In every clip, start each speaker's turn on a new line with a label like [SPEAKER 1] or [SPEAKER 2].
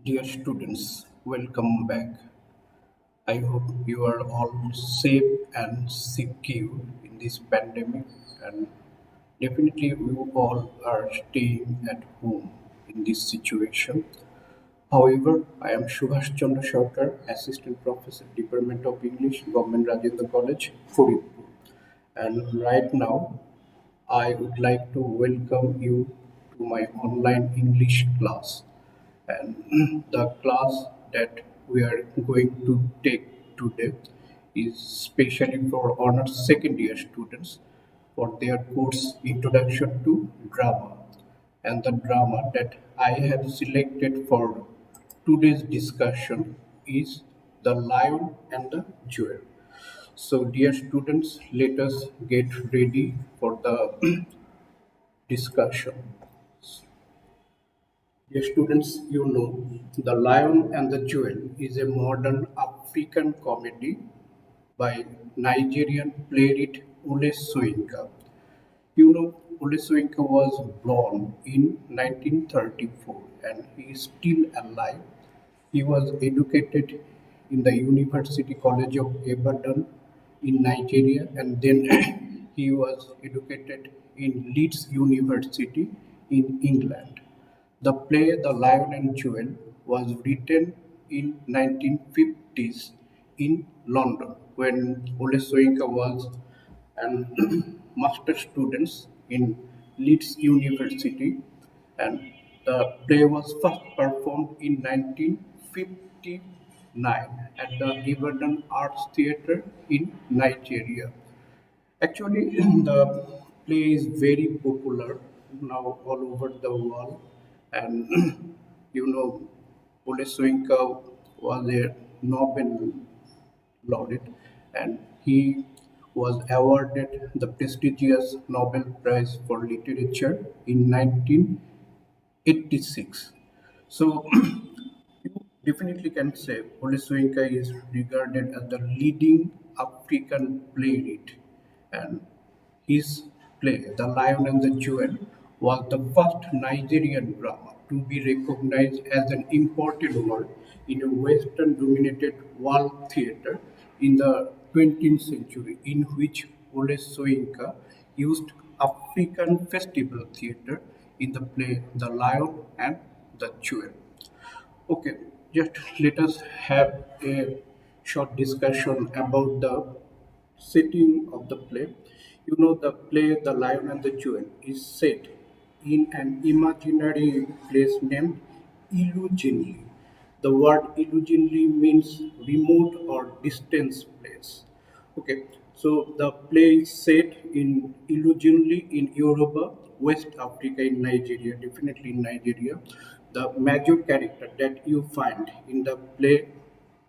[SPEAKER 1] Dear students, welcome back. I hope you are all safe and secure in this pandemic, and definitely you all are staying at home in this situation. However, I am Subhash Chandra Sarkar, Assistant Professor, Department of English, Government Rajendra College, Faridpur. And right now, I would like to welcome you to my online English class. And the class that we are going to take today is specially for honors second year students for their course Introduction to Drama. And the drama that I have selected for today's discussion is The Lion and the Jewel. So, dear students, let us get ready for the discussion. Dear students, you know, The Lion and the Jewel is a modern African comedy by Nigerian playwright Ule Soyinka. You know, Ule Soyinka was born in 1934 and he is still alive. He was educated in the University College of Ibadan in Nigeria, and then he was educated in Leeds University in England. The play The Lion and Jewel was written in 1950s in London when Ole Soyinka was an master student in Leeds University, and the play was first performed in 1959 at the Ibadan Arts Theatre in Nigeria. Actually, the play is very popular now all over the world, and you know, Ole Soyinka was a Nobel laureate, and he was awarded the prestigious Nobel Prize for Literature in 1986. So, you definitely can say Ole Soyinka is regarded as the leading African playwright, and his play, The Lion and the Jewel, was the first Nigerian drama to be recognized as an important work in a Western dominated world theatre in the 20th century, in which Ole Soyinka used African festival theatre in the play The Lion and the Jewel. Okay, just let us have a short discussion about the setting of the play. You know, the play The Lion and the Jewel is set in an imaginary place named Illuginli. The word Illuginli means remote or distant place. Okay, so the play is set in Illuginli in Yoruba, West Africa in Nigeria, definitely in Nigeria. The major character that you find in the play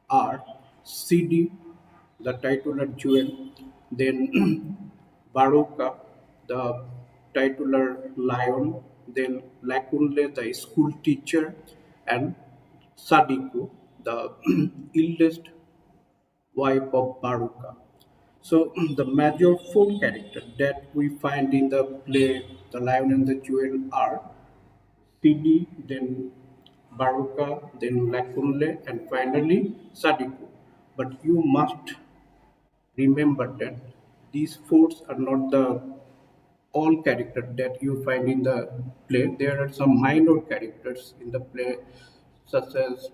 [SPEAKER 1] are CD, the titular jewel, then Baroka, the titular lion, then Lakunle, the school teacher, and Sadiku, the eldest wife of Baruka. So the major four characters that we find in the play The Lion and the Jewel are Sidi, then Baruka, then Lakunle, and finally Sadiku. But you must remember that these forts are not the all characters that you find in the play. There are some minor characters in the play, such as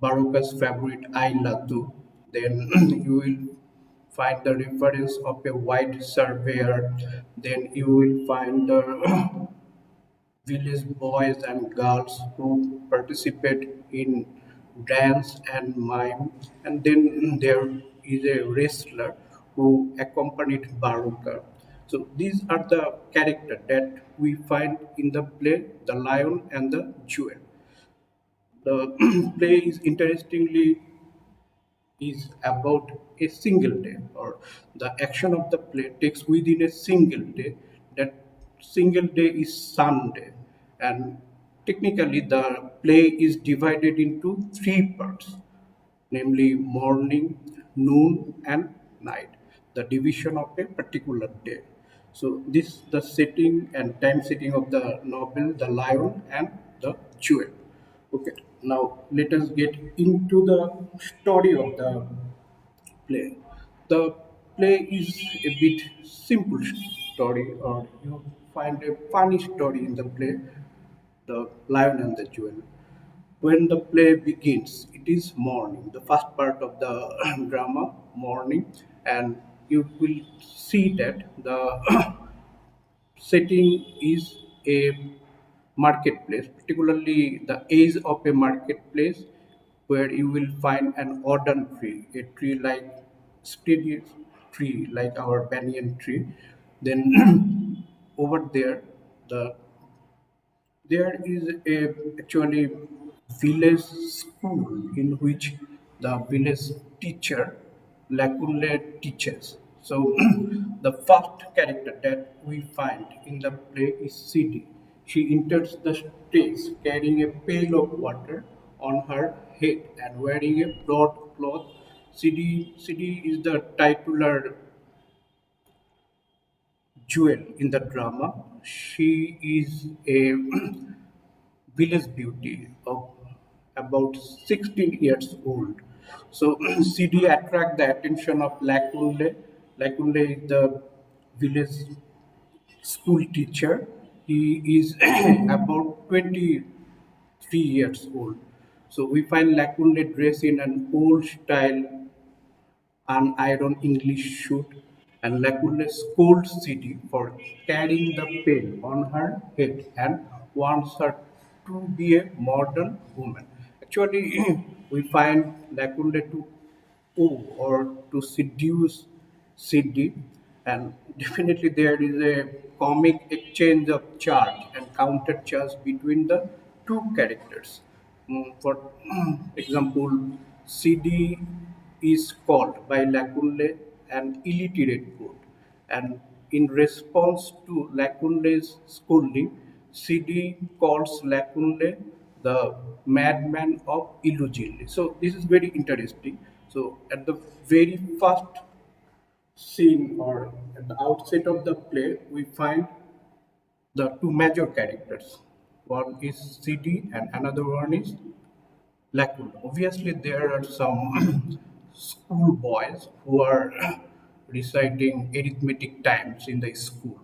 [SPEAKER 1] Baroka's favorite I Latu. Then you will find the reference of a white surveyor. Then you will find the village boys and girls who participate in dance and mime, and then there is a wrestler who accompanied Baruka. So these are the characters that we find in the play The Lion and the Jewel. The play is interestingly is about a single day, or the action of the play takes within a single day. That single day is Sunday, and technically the play is divided into three parts, namely morning, noon, and night, the division of a particular day. So this the setting and time setting of the novel The Lion and the Jewel. Okay, now let us get into the story of the play. The play is a bit simple story, or you find a funny story in the play, The Lion and the Jewel. When the play begins, it is morning, the first part of the drama, morning, and you will see that the setting is a marketplace, particularly the edge of a marketplace where you will find an odon tree, a tree like steady tree like our banyan tree. Then over there, the there is a actually village school in which the village teacher Lakunle teaches. So the first character that we find in the play is Sidi. She enters the stage carrying a pail of water on her head and wearing a broad cloth. Sidi is the titular jewel in the drama. She is a village beauty of about 16 years old. So CD attract the attention of Lakunle. Lakunle is the village school teacher. He is about 23 years old. So we find Lakunle dressed in an old style unironed English suit, and Lakunle scolds City for carrying the pail on her head and wants her to be a modern woman. Actually, we find Lakunle to owe or to seduce Siddhi, and definitely there is a comic exchange of charge and counter charge between the two characters. For example, CD is called by Lakunle an illiterate goat, and in response to Lakunle's scolding, CD calls Lakunle the madman of Ilujilli. So this is very interesting. So at the very first scene or at the outset of the play, we find the two major characters. One is CD and another one is Lakul. Obviously, there are some school boys who are reciting arithmetic times in the school.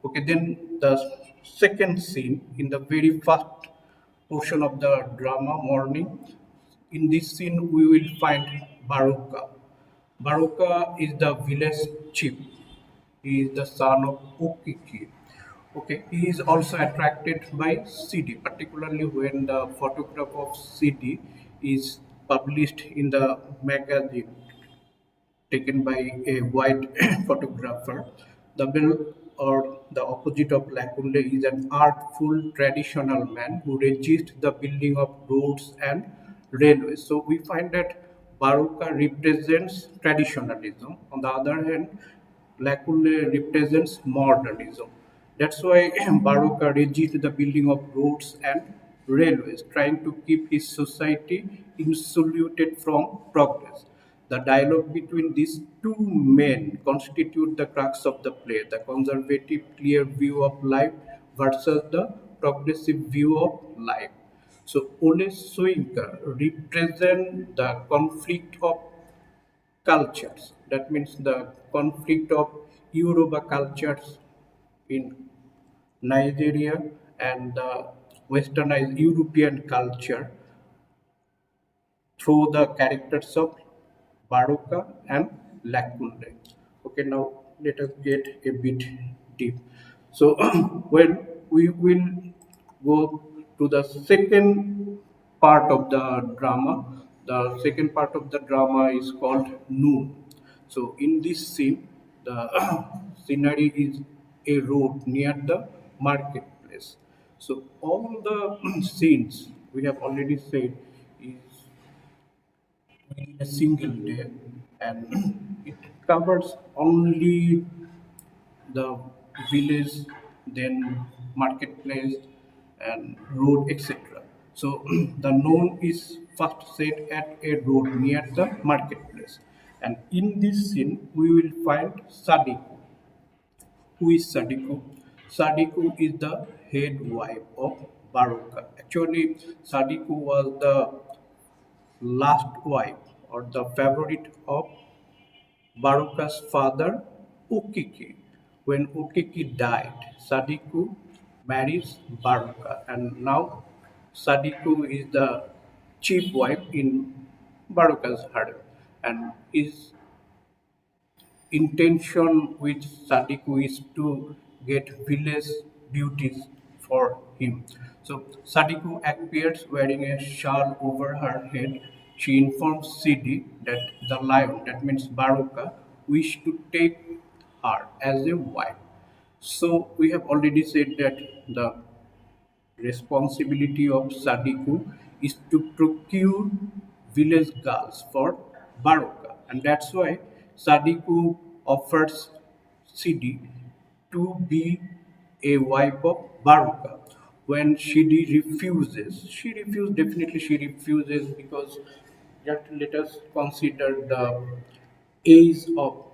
[SPEAKER 1] Okay, then the second scene in the very first portion of the drama, morning. In this scene, we will find Baruka. Baruka is the village chief. He is the son of Ukiki. Okay, he is also attracted by CD, particularly when the photograph of CD is published in the magazine taken by a white photographer. The bill or the opposite of Lakunde is an artful traditional man who resists the building of roads and railways. So we find that Baruka represents traditionalism. On the other hand, Lakunle represents modernism. That's why Baruka resists the building of roads and railways, trying to keep his society insulated from progress. The dialogue between these two men constitute the crux of the play, the conservative, clear view of life versus the progressive view of life. So Ole Soyinka represent the conflict of cultures. That means the conflict of Yoruba cultures in Nigeria and the westernized European culture through the characters of Baruka and Lakunde. Okay, now let us get a bit deep. So, when we will go to the second part of the second part of the drama is called Noon. So, in this scene, the scenery is a road near the marketplace. So, all the scenes we have already said is in a single day, and it covers only the village, then marketplace and road, etc. So the known is first set at a road near the marketplace, and in this scene we will find Sadiku. Who is Sadiku? Sadiku is the head wife of Baruka. Actually, Sadiku was the last wife or the favorite of Baruka's father, Ukiki. When Ukiki died, Sadiku marries Baruka, and now Sadiku is the chief wife in Baruka's harem, and his intention with Sadiku is to get village beauties for him. So Sadiku appears wearing a shawl over her head. She informs Sidi that the lion, that means Baruka, wish to take her as a wife. So we have already said that the responsibility of Sadiku is to procure village girls for Baroka, and that's why Sadiku offers Sidi to be a wife of Baroka. When Shidi refuses, she refuses because just let us consider the age of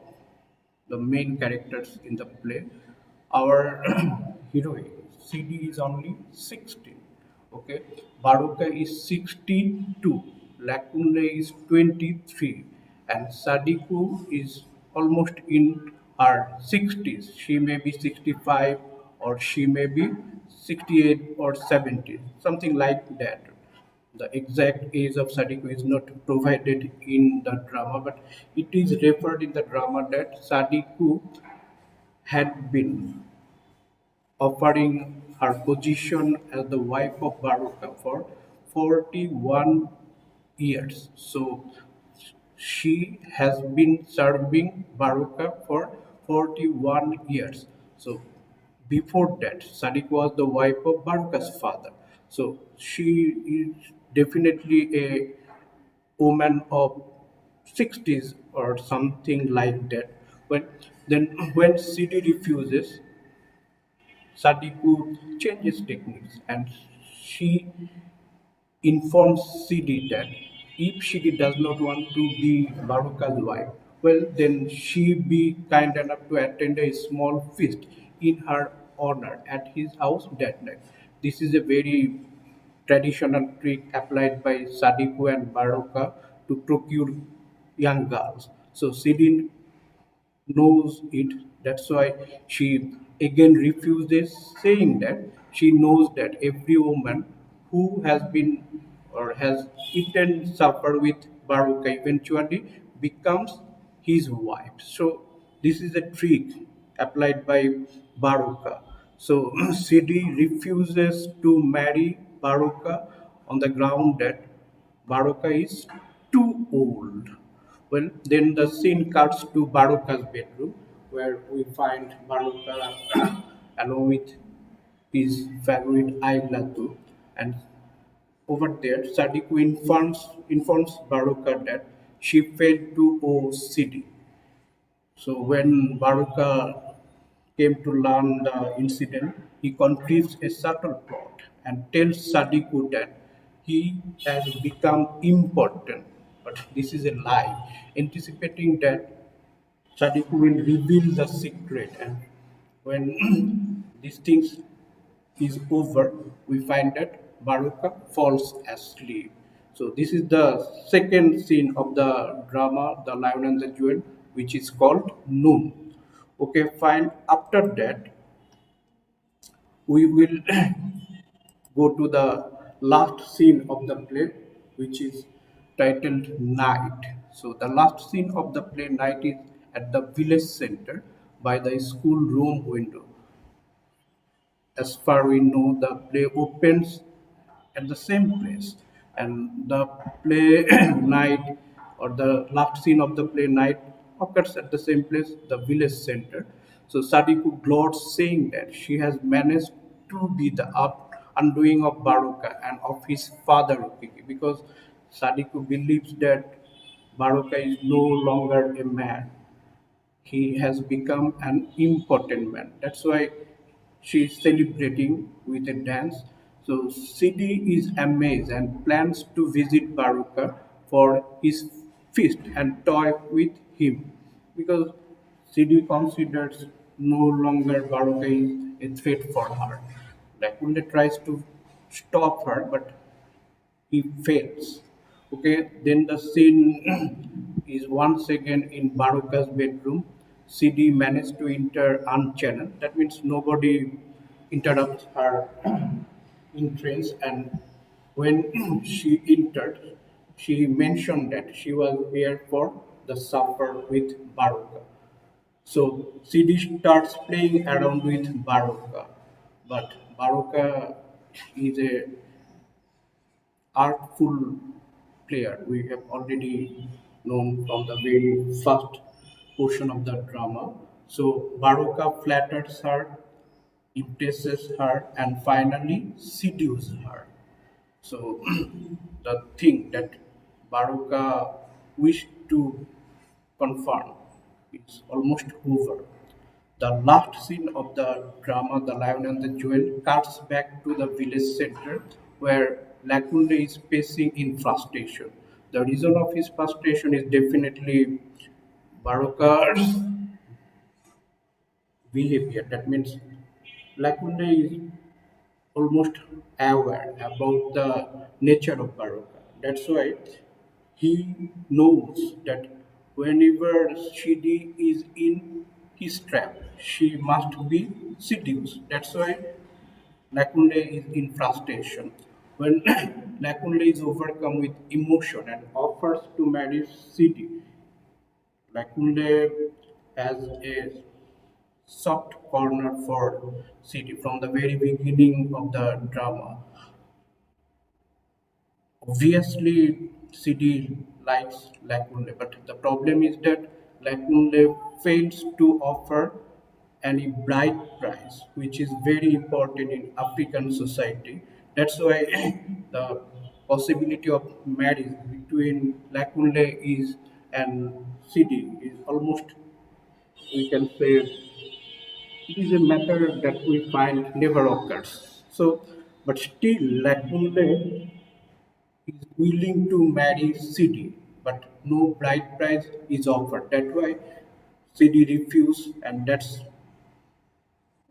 [SPEAKER 1] the main characters in the play. Our heroine CD is only 16. Okay, Baruka is 62, Lakunle is 23, and Sadiku is almost in her 60s. She may be 65 or she may be 68 or 70, something like that. The exact age of Sadiku is not provided in the drama, but it is referred in the drama that Sadiku had been offering her position as the wife of Baruka for 41 years. So she has been serving Baruka for 41 years. So before that, Sadiq was the wife of Baruka's father. So she is definitely a woman of 60s or something like that. When when Sidi refuses, Sadiku changes techniques and she informs CD that if she does not want to be Baruka's wife, well, then she be kind enough to attend a small feast in her honor at his house that night. This is a very traditional trick applied by Sadiku and Baruka to procure young girls. So Sidin knows it. That's why she again refuses, saying that she knows that every woman who has been or has eaten supper with Baruka eventually becomes his wife. So this is a trick applied by Baruka. So Sidi refuses to marry Baruka on the ground that Baruka is too old. Well, then the scene cuts to Baruka's bedroom, where we find Baruka along with his favorite Aiglatu, and over there, Sadiku informs Baruka that she failed to owe Sidi. So when Baruka came to learn the incident, he conceives a subtle plot and tells Sadiku that he has become important. But this is a lie, anticipating that Sadiku will reveal the secret. And when these things is over, we find that Baruka falls asleep. So this is the second scene of the drama, The Lion and the Jewel, which is called Noon. Okay, fine. After that, we will go to the last scene of the play, which is titled Night. So the last scene of the play Night is at the village center by the school room window. As far we know, the play opens at the same place, and the play night or the last scene of the play night occurs at the same place, the village center. So Sadiku gloats, saying that she has managed to be the undoing of Baruka and of his father Ukiki, because Sadiku believes that Baruka is no longer a man, he has become an important man. That's why she is celebrating with a dance. So Sidi is amazed and plans to visit Baruka for his feast and toy with him, because Sidi considers no longer Baruka is a threat for her. Rakunde tries to stop her, but he fails. Okay, then the scene is once again in Baruka's bedroom. CD managed to enter unchanneled. That means nobody interrupts her entrance. And when she entered, she mentioned that she was here for the supper with Baruka. So CD starts playing around with Baruka, but Baruka is a artful player. We have already known from the very first portion of the drama. So Baruka flatters her, impresses her, and finally seduces her. So the thing that Baruka wished to confirm is almost over. The last scene of the drama, The Lion and the Jewel, cuts back to the village center where Lakunde is pacing in frustration. The reason of his frustration is definitely Baroka's behavior. That means Lakunde is almost aware about the nature of Baroka. That's why he knows that whenever Shidi is in his trap, she must be seduced. That's why Lakunde is in frustration. When Lakunde is overcome with emotion and offers to marry Sidi, Lakunde has a soft corner for Sidi from the very beginning of the drama. Obviously, CD likes Lakunle, but the problem is that Lakunle fails to offer any bride price, which is very important in African society. That's why the possibility of marriage between Lakunle is and CD is almost, we can say, it is a matter that we find never occurs. So, but still, Lakunle is willing to marry CD, but no bride price is offered. That's why CD refused, and that's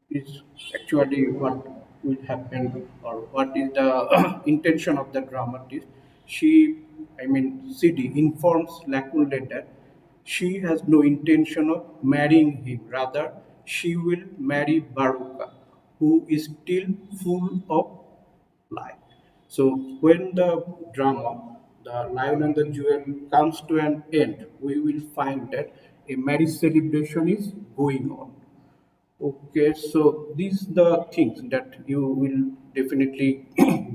[SPEAKER 1] is actually what will happen or what is the intention of the dramatist. She, I mean, CD informs Lakunle that she has no intention of marrying him. Rather, she will marry Baruka, who is still full of life. So when the drama, The Lion and the Jewel, comes to an end, we will find that a marriage celebration is going on. Okay, so these the things that you will definitely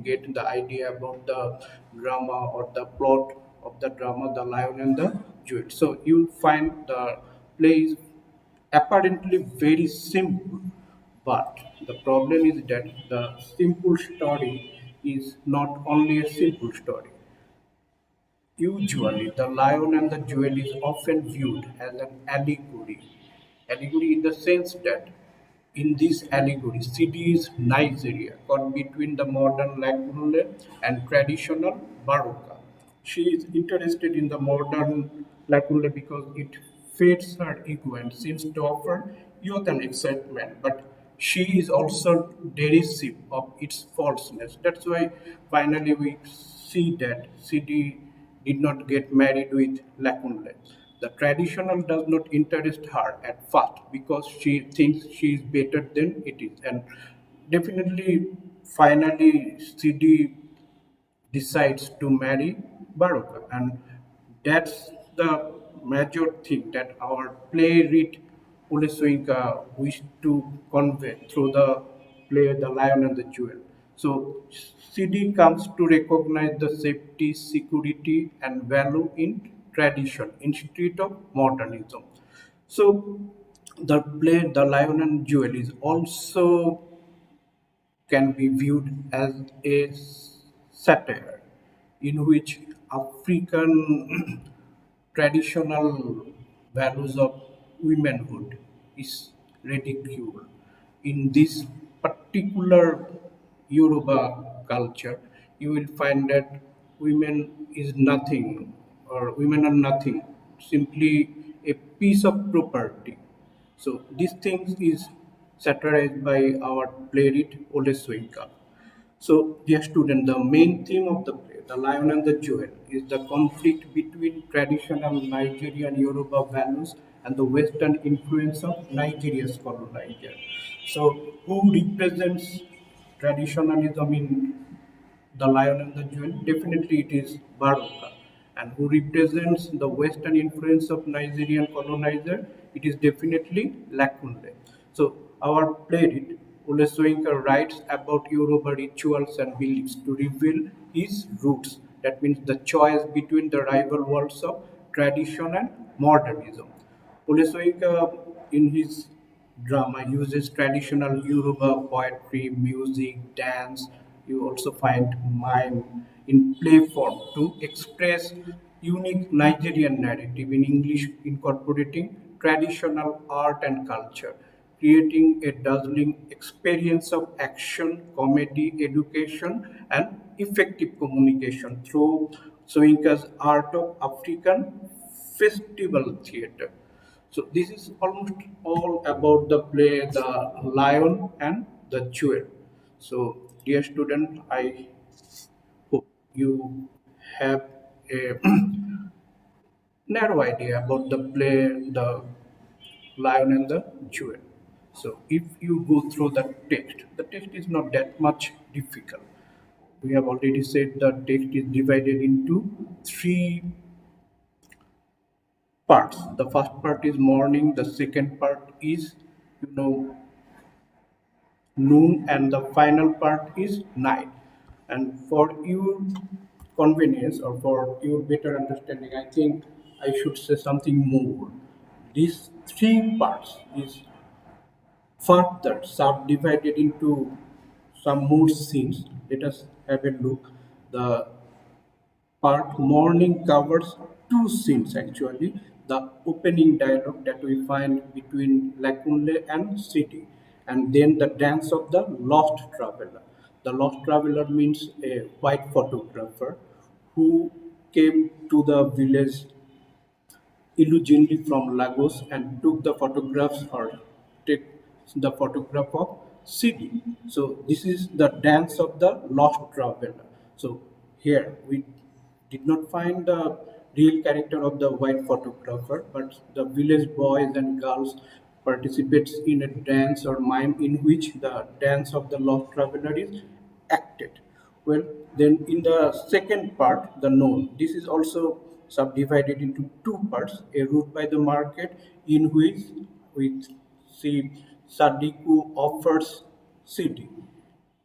[SPEAKER 1] get the idea about the drama or the plot of the drama, The Lion and the Jewel. So you find the play is apparently very simple, but the problem is that the simple story is not only a simple story. Usually, the lion and the jewel is often viewed as an allegory. Allegory in the sense that in this allegory, city is Nigeria, caught between the modern Lagunle and traditional Baroka. She is interested in the modern Lagunle because it feeds her ego and seems to offer youth and excitement, but she is also derisive of its falseness. That's why finally we see that Sidi did not get married with Lakunle. The traditional does not interest her at first because she thinks she is better than it is. And definitely, finally, Sidi decides to marry Baroka. And that's the major thing that our playwright Olesoyinka wished to convey through the play The Lion and the Jewel. So CD comes to recognize the safety, security, and value in tradition instead of modernism. So the play The Lion and Jewel is also can be viewed as a satire in which African traditional values of womanhood is ridiculed. In this particular Yoruba culture, you will find that women is nothing or women are nothing, simply a piece of property. So these things is satirized by our playwright Ole Soyinka. So, dear student, the main theme of the play, The Lion and the Jewel, is the conflict between traditional Nigerian Yoruba values and the Western influence of Nigeria's colonizer. So, who represents traditionalism in The Lion and the Jewel? Definitely it is Baroka. And who represents the Western influence of Nigerian colonizer? It is definitely Lakunle. So our playwright Ole Soyinka writes about Yoruba rituals and beliefs to reveal his roots. That means the choice between the rival worlds of tradition and modernism. Ole Soyinka, in his drama, uses traditional Yoruba poetry, music, dance. You also find mime in play form to express unique Nigerian narrative in English, incorporating traditional art and culture, creating a dazzling experience of action, comedy, education, and effective communication through Soyinka's art of African festival theater. So this is almost all about the play The Lion and the Jewel. So dear student, I hope you have a narrow idea about the play The Lion and the Jewel. So if you go through the text is not that much difficult. We have already said the text is divided into three parts. The first part is morning, the second part is you know noon, and the final part is night. And for your convenience or for your better understanding, I think I should say something more. These three parts is further subdivided into some more scenes. Let us have a look. The part morning covers two scenes actually. The opening dialogue that we find between Lakunle and Siti, and then the dance of the lost traveler. The lost traveler means a white photographer who came to the village illegally from Lagos and took the photographs or take the photograph of CD. So this is the dance of the lost traveler. So here we did not find the real character of the white photographer, but the village boys and girls participates in a dance or mime in which the dance of the lost traveler is acted. Well, then in the second part, the known, this is also subdivided into two parts. A route by the market, in which we see Sadiku offers Sidi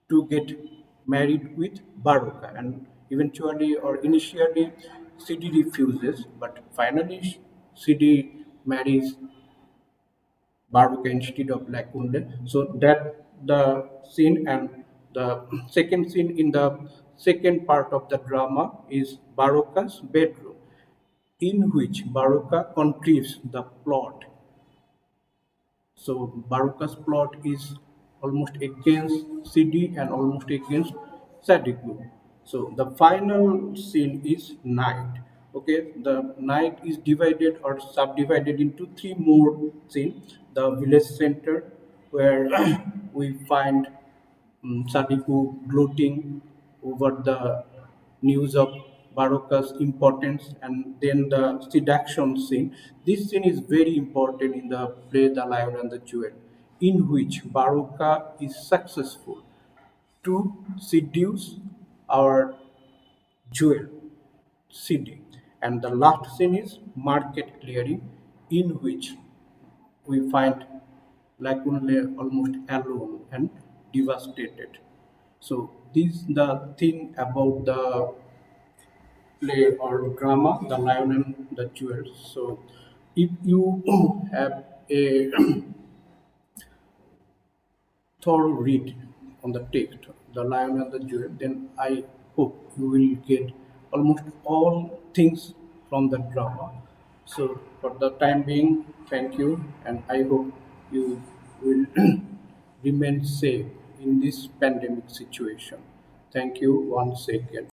[SPEAKER 1] to get married with Baruka, and eventually or initially Sidi refuses, but finally Sidi marries Baruka instead of Lakunde. So that the scene, and the second scene in the second part of the drama is Baruka's bedroom, in which Baruka contributes the plot. So Baruka's plot is almost against CD and almost against Sadiku. So the final scene is night. Okay, the night is divided or subdivided into three more scenes. The village center, where we find Sadiku gloating over the news of Baroka's importance, and then the seduction scene. This scene is very important in the play The Lion and the Jewel, in which Baroka is successful to seduce our jewel, Sidi. And the last scene is market clearing, in which we find Lagunle almost alone and devastated. So this is the thing about the play or drama, The Lion and the Jewel. So if you have a thorough read on the text, The Lion and the Jewel, then I hope you will get almost all things from the drama. So for the time being, thank you, and I hope you will remain safe in this pandemic situation. Thank you once again.